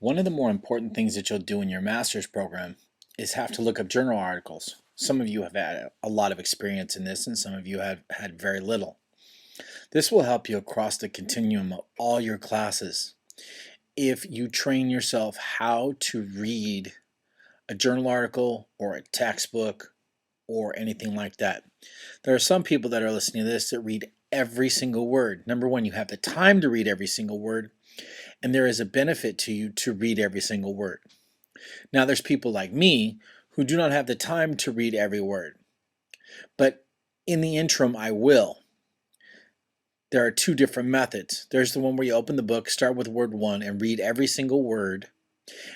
One of the more important things that you'll do in your master's program is have to look up journal articles. Some of you have had a lot of experience in this, and some of you have had very little. This will help you across the continuum of all your classes if you train yourself how to read a journal article or a textbook or anything like that. There are some people that are listening to this that read every single word. Number one, you have the time to read every single word, and there is a benefit to you to read every single word. Now, there's people like me who do not have the time to read every word, but in the interim, I will. There are two different methods. There's the one where you open the book, start with word one, and read every single word.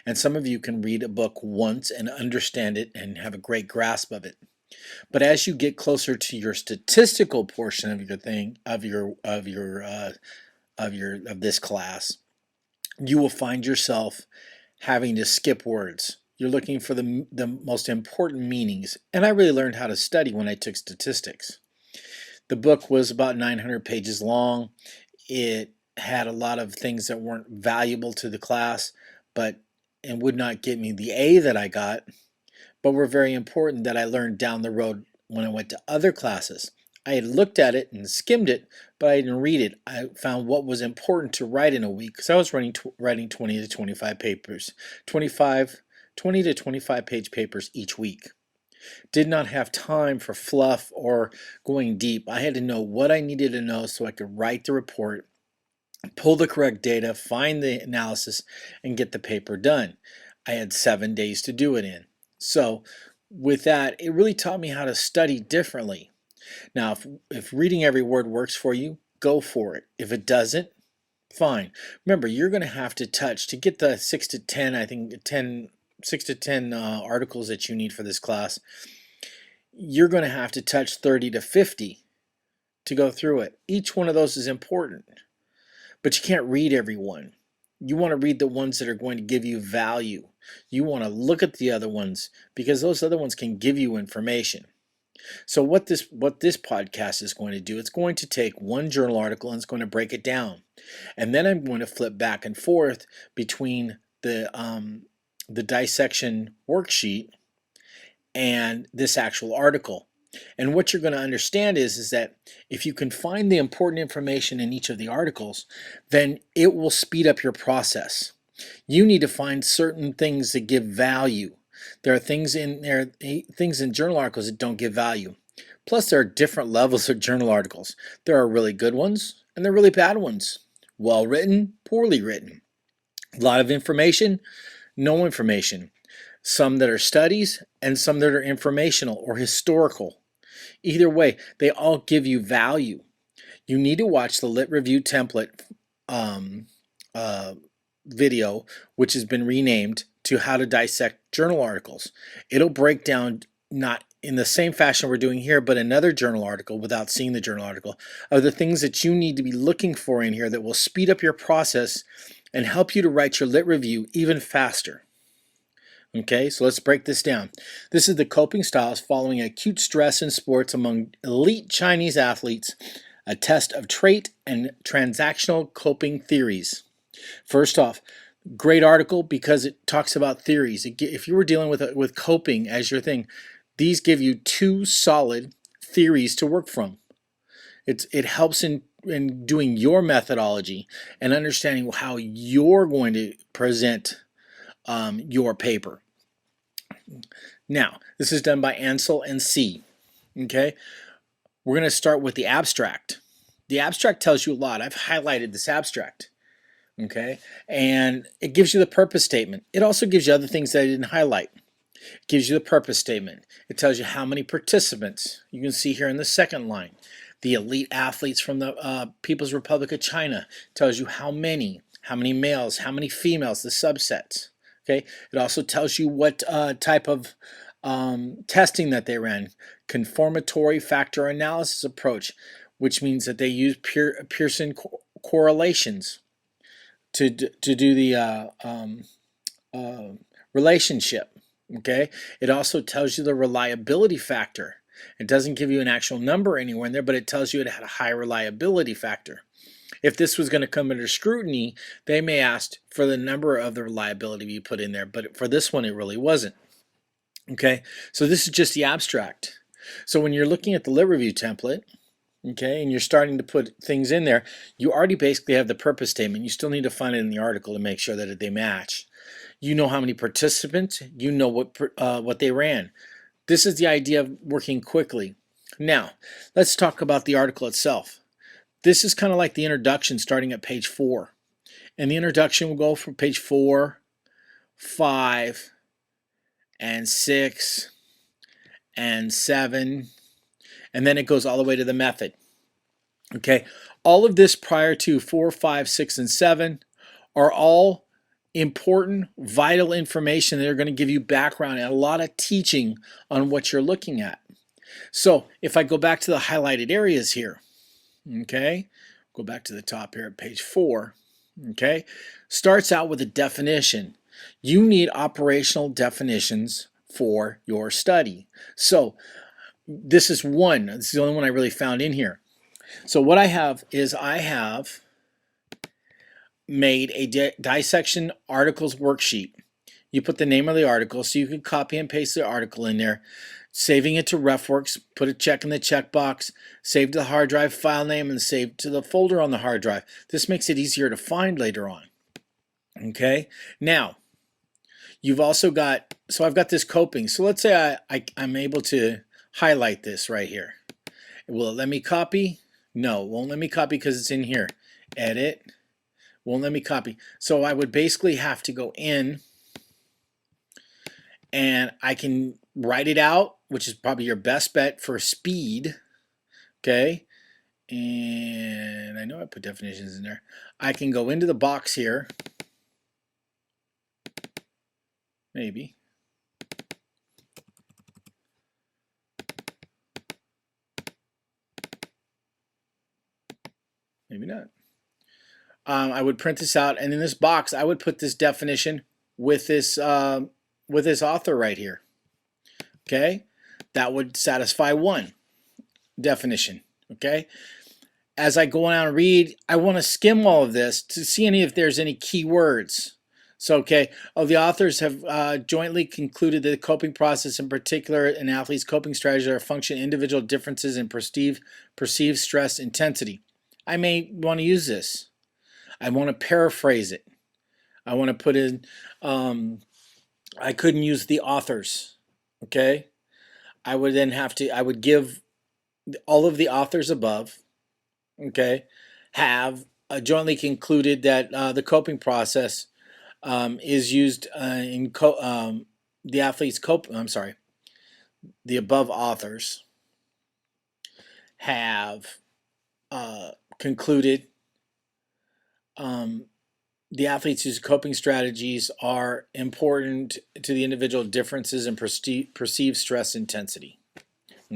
And some of you can read a book once and understand it and have a great grasp of it. But as you get closer to your statistical portion of your thing, of this class, you will find yourself having to skip words. You're looking for the most important meanings. And I really learned how to study when I took statistics. The book was about 900 pages long. It had a lot of things that weren't valuable to the class, and would not get me the A that I got, but were very important that I learned down the road when I went to other classes. I had looked at it and skimmed it, but I didn't read it. I found what was important to write in a week because I was writing 20 to 25 papers, 20 to 25 page papers each week. Did not have time for fluff or going deep. I had to know what I needed to know so I could write the report, pull the correct data, find the analysis, and get the paper done. I had 7 days to do it in. So with that, it really taught me how to study differently. Now, if reading every word works for you, go for it. If it doesn't, fine. Remember, you're going to have to touch to get the 6 to 10 articles that you need for this class. You're going to have to touch 30 to 50 to go through it. Each one of those is important, but you can't read every one. You want to read the ones that are going to give you value. You want to look at the other ones because those other ones can give you information. So what this podcast is going to do, it's going to take one journal article and it's going to break it down. And then I'm going to flip back and forth between the dissection worksheet and this actual article. And what you're going to understand is that if you can find the important information in each of the articles, then it will speed up your process. You need to find certain things that give value. There are things in journal articles that don't give value. Plus, there are different levels of journal articles. There are really good ones and there are really bad ones. Well written, poorly written. A lot of information, no information. Some that are studies and some that are informational or historical. Either way, they all give you value. You need to watch the Lit Review template video, which has been renamed to How to Dissect Journal Articles. It'll break down, not in the same fashion we're doing here, but another journal article without seeing the journal article, of the things that you need to be looking for in here that will speed up your process and help you to write your Lit Review even faster. Okay, so let's break this down. This is the coping styles following acute stress in sports among elite Chinese athletes, a test of trait and transactional coping theories. First off, great article because it talks about theories. If you were dealing with coping as your thing, these give you two solid theories to work from. It helps in doing your methodology and understanding how you're going to present your paper. Now, this is done by Ansel and C. Okay, we're going to start with the abstract. The abstract tells you a lot. I've highlighted this abstract. Okay, and it gives you the purpose statement. It also gives you other things that I didn't highlight. It gives you the purpose statement. It tells you how many participants. You can see here in the second line. The elite athletes from the People's Republic of China. It tells you how many males, how many females, the subsets. Okay, it also tells you what type of testing that they ran. Conformatory factor analysis approach, which means that they use Pearson correlations to do the relationship. Okay, it also tells you the reliability factor. It doesn't give you an actual number anywhere in there, but it tells you it had a high reliability factor. If this was going to come under scrutiny, they may ask for the number of the reliability you put in there, but for this one, it really wasn't. Okay, so this is just the abstract. So when you're looking at the lit review template, okay, and you're starting to put things in there, you already basically have the purpose statement. You still need to find it in the article to make sure that they match. You know how many participants, you know what they ran. This is the idea of working quickly. Now, let's talk about the article itself. This is kind of like the introduction starting at page 4. And the introduction will go from page 4, 5, and 6, and 7, and then it goes all the way to the method. Okay, all of this prior to 4, 5, 6, and 7 are all important, vital information that are going to give you background and a lot of teaching on what you're looking at. So if I go back to the highlighted areas here, okay, go back to the top here at page 4, okay, starts out with a definition. You need operational definitions for your study. So this is one. This is the only one I really found in here. So what I have is I have made a dissection articles worksheet. You put the name of the article, so you can copy and paste the article in there, saving it to RefWorks, put a check in the checkbox, save to the hard drive file name, and save to the folder on the hard drive. This makes it easier to find later on. Okay, now you've also got, so I've got this coping. So let's say I'm able to highlight this right here. Will it let me copy? No, it won't let me copy because it's in here. Edit. Won't let me copy. So I would basically have to go in and I can write it out, which is probably your best bet for speed. Okay. And I know I put definitions in there. I can go into the box here. Maybe. Maybe not. I would print this out, and in this box, I would put this definition with this author right here. Okay, that would satisfy one definition. Okay, as I go on and read, I want to skim all of this to see if there's any key words. So, okay, the authors have jointly concluded that the coping process, in particular, an athlete's coping strategies, are a function of individual differences in perceived stress intensity. I may want to use this. I want to paraphrase it. I want to put in, I couldn't use the authors, okay? I would then have to, I would give all of the authors above, okay, have jointly concluded that the coping process is used in the athlete's the above authors have concluded the athletes whose coping strategies are important to the individual differences in perceived stress intensity.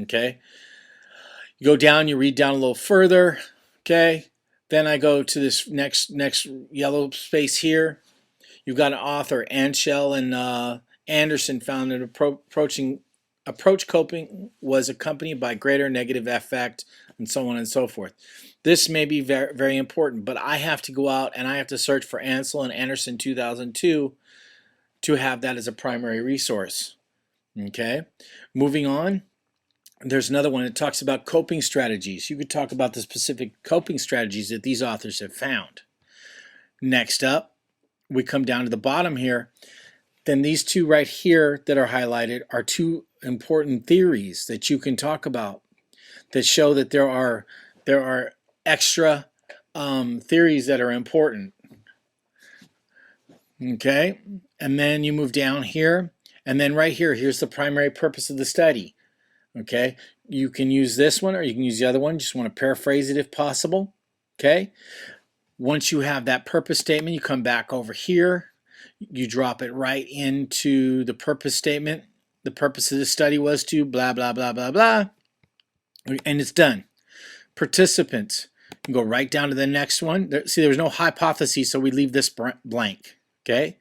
Okay. You go down, you read down a little further. Okay. Then I go to this next yellow space here. You've got an author, Anshel and Anderson, found that approach coping was accompanied by greater negative affect, and so on and so forth. This may be very, very important, but I have to go out and I have to search for Ansel and Anderson 2002 to have that as a primary resource. Okay, moving on. There's another one that talks about coping strategies. You could talk about the specific coping strategies that these authors have found. Next up, we come down to the bottom here. Then these two right here that are highlighted are two important theories that you can talk about that show that there are extra theories that are important. Okay, and then you move down here, and then right here, here's the primary purpose of the study. Okay, you can use this one or you can use the other one. Just want to paraphrase it if possible. Okay, once you have that purpose statement, you come back over here. You drop it right into the purpose statement. The purpose of the study was to blah, blah, blah, blah, blah. And it's done. Participants. You go right down to the next one. See, there was no hypothesis, so we leave this blank. Okay.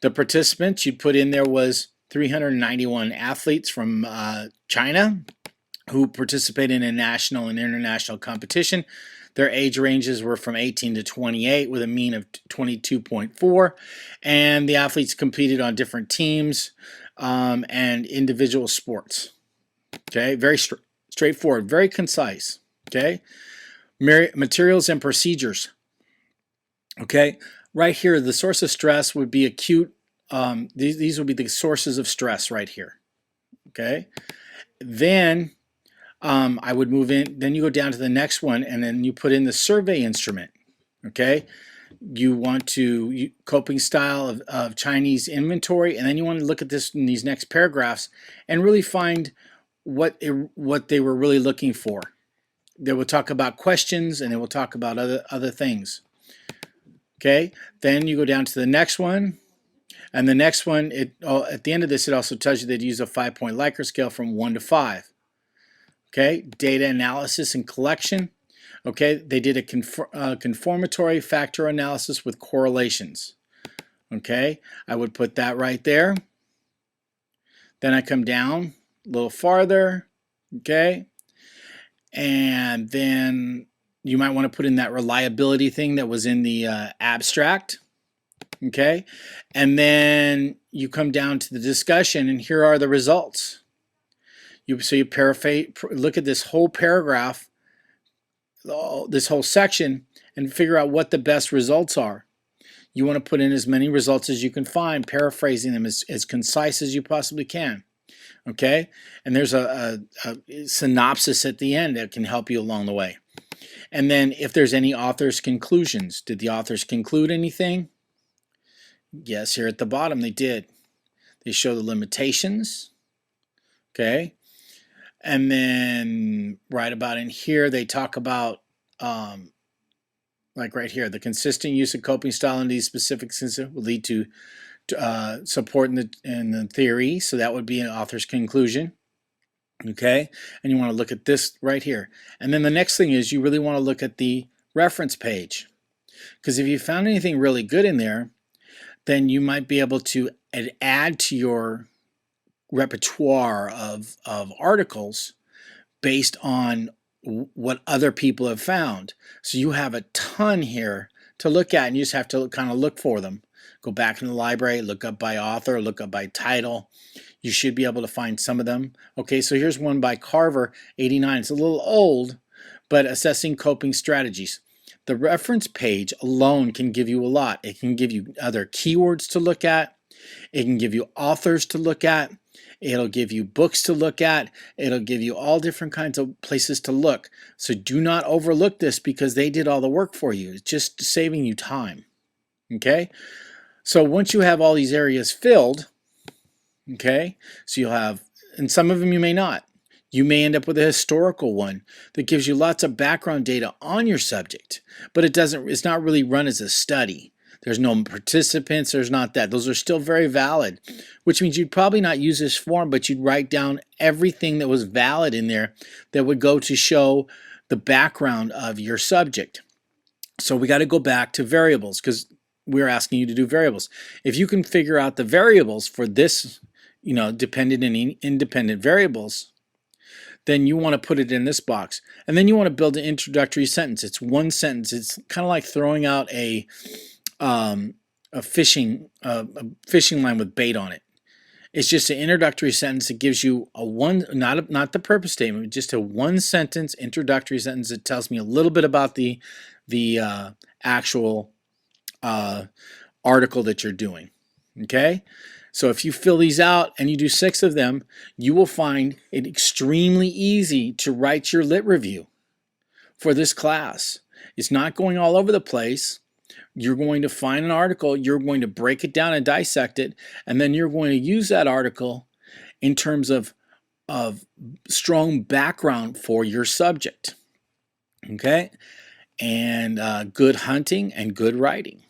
The participants you'd put in there was 391 athletes from China who participated in a national and international competition. Their age ranges were from 18 to 28 with a mean of 22.4. And the athletes competed on different teams and individual sports. Okay, very straightforward, very concise. Okay, materials and procedures. Okay, right here, the source of stress would be acute. These would be the sources of stress right here. Okay, then I would move in. Then you go down to the next one, and then you put in the survey instrument. Okay, you want to coping style of Chinese inventory, and then you want to look at this in these next paragraphs and really find what they were really looking for. They will talk about questions, and they will talk about other things. Okay, then you go down to the next one, and the next one, at the end of this, it also tells you they'd use a 5-point Likert scale from 1 to 5. Okay, data analysis and collection. Okay, they did a conformatory factor analysis with correlations. Okay, I would put that right there. Then I come down a little farther. Okay, and then you might want to put in that reliability thing that was in the abstract. Okay, and then you come down to the discussion, and here are the results. So you paraphrase, look at this whole paragraph, this whole section, and figure out what the best results are. You want to put in as many results as you can find, paraphrasing them as concise as you possibly can. Okay, and there's a synopsis at the end that can help you along the way. And then if there's any author's conclusions, did the authors conclude anything? Yes, here at the bottom they did. They show the limitations. Okay, and then right about in here they talk about like right here, the consistent use of coping style in these specific senses will lead to support in the theory. So that would be an author's conclusion. Okay, and you want to look at this right here. And then the next thing is you really want to look at the reference page, because if you found anything really good in there, then you might be able to add to your repertoire of articles based on what other people have found. So you have a ton here to look at, and you just have to kind of look for them. Go back in the library, look up by author, look up by title. You should be able to find some of them. Okay, so here's one by Carver, 89. It's a little old, but assessing coping strategies. The reference page alone can give you a lot. It can give you other keywords to look at. It can give you authors to look at. It'll give you books to look at. It'll give you all different kinds of places to look. So do not overlook this because they did all the work for you. It's just saving you time. Okay? So once you have all these areas filled, okay, so you'll have, and some of them you may not. You may end up with a historical one that gives you lots of background data on your subject, but it's not really run as a study. There's no participants, there's not that. Those are still very valid, which means you'd probably not use this form, but you'd write down everything that was valid in there that would go to show the background of your subject. So we got to go back to variables because we're asking you to do variables. If you can figure out the variables for this, dependent and independent variables, then you want to put it in this box. And then you want to build an introductory sentence. It's one sentence. It's kind of like throwing out a fishing line with bait on it. It's just an introductory sentence. It gives you not the purpose statement, just a one sentence introductory sentence that tells me a little bit about the actual article that you're doing. Okay, so if you fill these out and you do 6 of them, you will find it extremely easy to write your lit review for this class. It's not going all over the place. You're going to find an article, you're going to break it down and dissect it, and then you're going to use that article in terms of strong background for your subject. Okay, and good hunting and good writing.